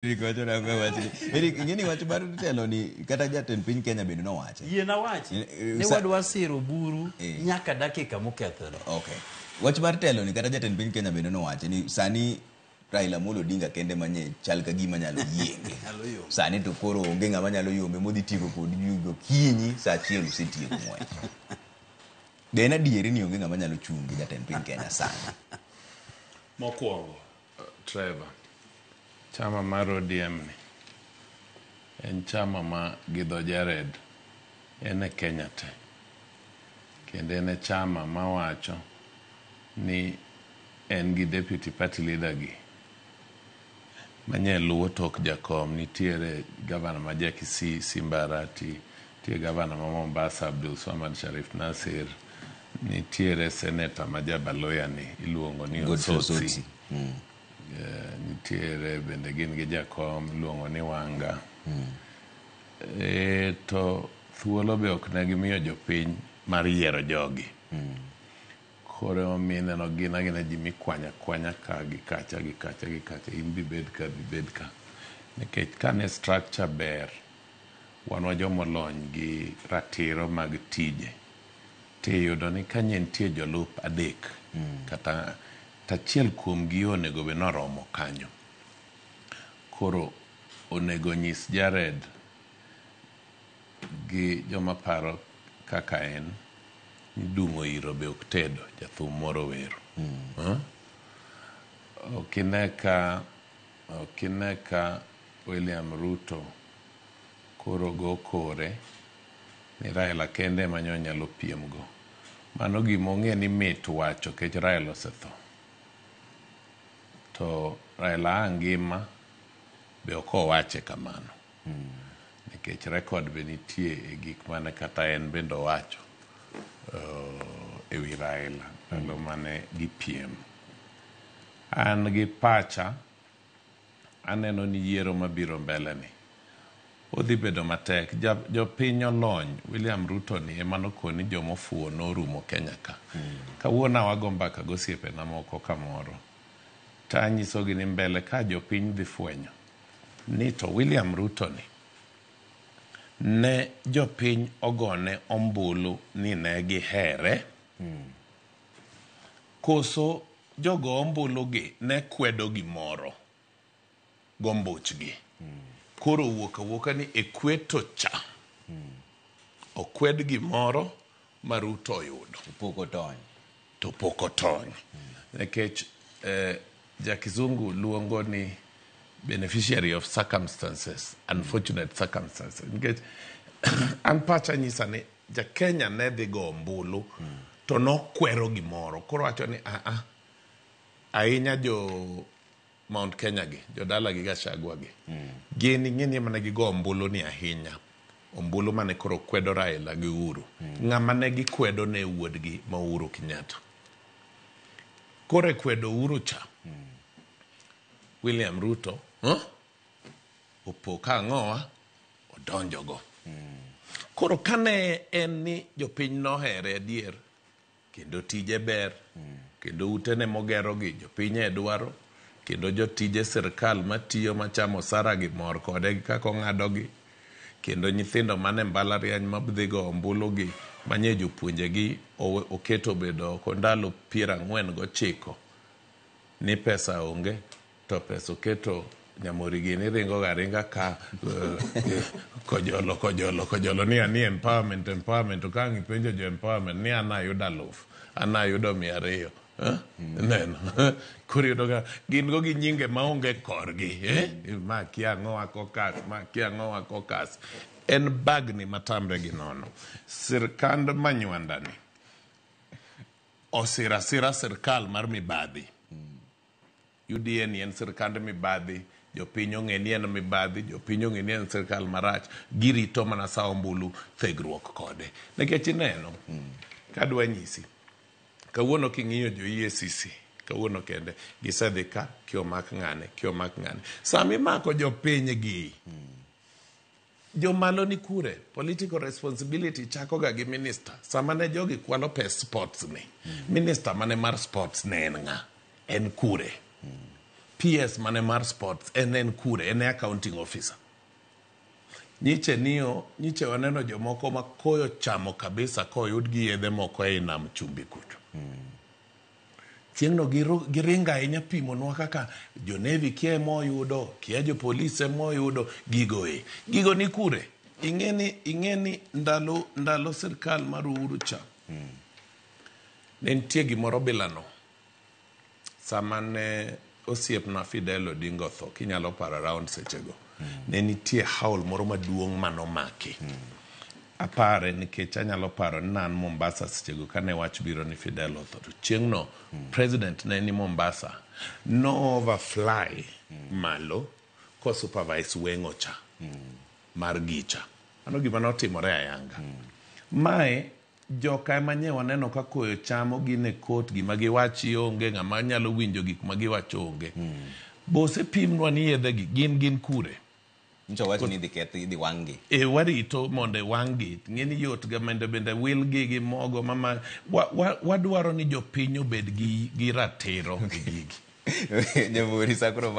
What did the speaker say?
Rikocho na kwa wachni. Ngini wach bar telo ni kata jatend piny Kenya bende no wache. Yie na wachi. Ne wadwa siro buru nyaka dakika mokethore. Okay. Wach bar telo ni kata jatend piny Kenya bende no wache ni sani Raila Amolo Odinga kende manye chal ka gima nyalo yienge. Sani to koro onge ng'ama nyalo yombe modhi tieko kod yugo kinyi saa achiel osetieko ng'wech. Gena dieri ni onge ng'ama nyalo chungi jatend piny Kenya sani. Mokwongo, Trevor, chama mar ODM ni en chama ma gidho Jared en e Kenya te, kendo en e chama ma wacho ni en gi deputy party leader gi manye luwo tok Jakom. Nitiere gavana ma Kisii Simba Arati, nitiere gavana ma Mombasa Abdul Swamad Sharif Nasir, nitiere senator ma Baloya ni iluongo ni Osotsi. Nitiere bende gin gi Jakom iluongo ni Wanga. To thuolo be ok ne gimiyo jopiny mar yiero jogi. Koro mineno gina ji mikwanya kwanya ka gi kacha gi kacha gi kacha, in bibed ka. Nikech kane structure ber, wanwa jomolony gi ratiro mag tije, tiyudo ni kanye nitie jolup adek, kata tachiel kuom gi onego be noromo kanyo. Koro onego nyis Jared gi joma paro kaka en ni dungo iro be ok tedo, jathum moro wero. Okineka William Ruto koro go kore ni Raila kende manyo nyalo piem go. Mano gimong'e ni mit wacho kech Raila osetho. To Raila angima be ok owache kamano. Nikech rekod be nitie e gik mane kata en bende owacho ewi Raila ndalo mane gipiem. An gi pacha aneno ni yiero mabiro mbele ni odhi bedo matek. Jopiny olony. William Ruto ni emano koni jomofuo norumo Kenya ka. Kawuona wago mbaka gosiepe na moko kamoro. Tanyisogi ni mbele ka jopiny dhi fwenyo ni to William Ruto ni ne jopiny ogone ombulu ni ne gihere. Koso jogo ombulu gi ne kwedo gimoro gombuchgi. Koro wuoka ni ekweto cha okwed gimoro ma Ruto oyudo. To poko tony. Nekech Jakizungu luongo ni beneficiary of circumstances, unfortunate circumstances. Nikech an pacha nyisa ni Kenya ne dhi go ombulu to nokwero gimoro. Koro wacho ni ahinya jo Mount Kenya gi, jo dala gi Gachagua gi. Ng'eni mane gigo ombulu ni ahinya. Ombulu mane koro kwedo Raila gi Uhuru. Ng'ama ne gikwedo ne wuodgi ma Uhuru Kenyatta. Koro kwedo Uhuru cha. William Ruto opo ka ng'owa odonjo go. Koro kane en ni jopiny nohere adier, kendo tije ber, kendo utene mogero gi jopiny edwaro, kendo jotije sirkal matiyo machamo osara gi mor kode gi kako ng'ado gi, kendo nyithindo mane mbalariany mabdhigo ombulu gi manye jopuonje gi oketo bedo ko ndalo 49 ni pesa onge, to pesa oketo nyamori gi ni ringo garinga ka kojolo ni ani empowerment to ka ngipenjo jo empowerment ni anayudo 1000, anayudo 200. Neno kuri yudo ga gin go gi nyinge maonge korgi. Ma kia ng'owa kokas en bagni matamre gi nono. Sirkand manywanda ni osira sirkal mar mibadhi. UDA ni en sirkand mibadhi. Jopiny ong'e ni en mibadhi, jopiny ong'e ni en sirkal marach, girito mana sa ombulu thegruok kode. Nikech ineno kadwa nyisi kawuono king'iyo jo EACC kawuono kende gisedhi ka kiomak ng'ane. Sami mako jopiny gi jomalo ni kure. Political responsibility chako ga gi minister. Sama ne jogi kwalo sports ni. Minister mane mar sports ne en ng'a? En kure. PS mane mar sports en kure, en accounting officer. Nyiche waneno jomoko ma koyo chamo kabisa koyud gi yedhe moko e nam chumbi kucho. Chieng'no giringa ahinya pimonwa kaka jo-Navy kia moyudo, kia jo-police moyudo, gigo ni kure. Ing'eni ndalo sirkal mar Uhuru cha. Ne nitie gimoro bilano. Sama ne osiepna Fidel Odinga otho, kinyalo paro around sechego. Ne nitie haul moro maduong' manomaki. Apare nikech anyalo paro nan Mombasa sechego kane wach biro ni Fidel otho. To chieng'no president ne ni Mombasa. No overfly malo ko supervise weng'o cha mar gicha. Ano gima notimore ayanga. Mae joka ema nye waneno ka koyo chamo gine kot gima giwachi onge ng'ama nyalo winjo gik ma giwacho onge. Bose pimnwa ni yedhe gi gin kure. Ncho wacho ni dhi wangi. Warito monde wangi. Ng'eni yot ga bende wil gi mogo mama wadwaro ni jopiny obed gi ratiro gi gigi. Nyamuri sakro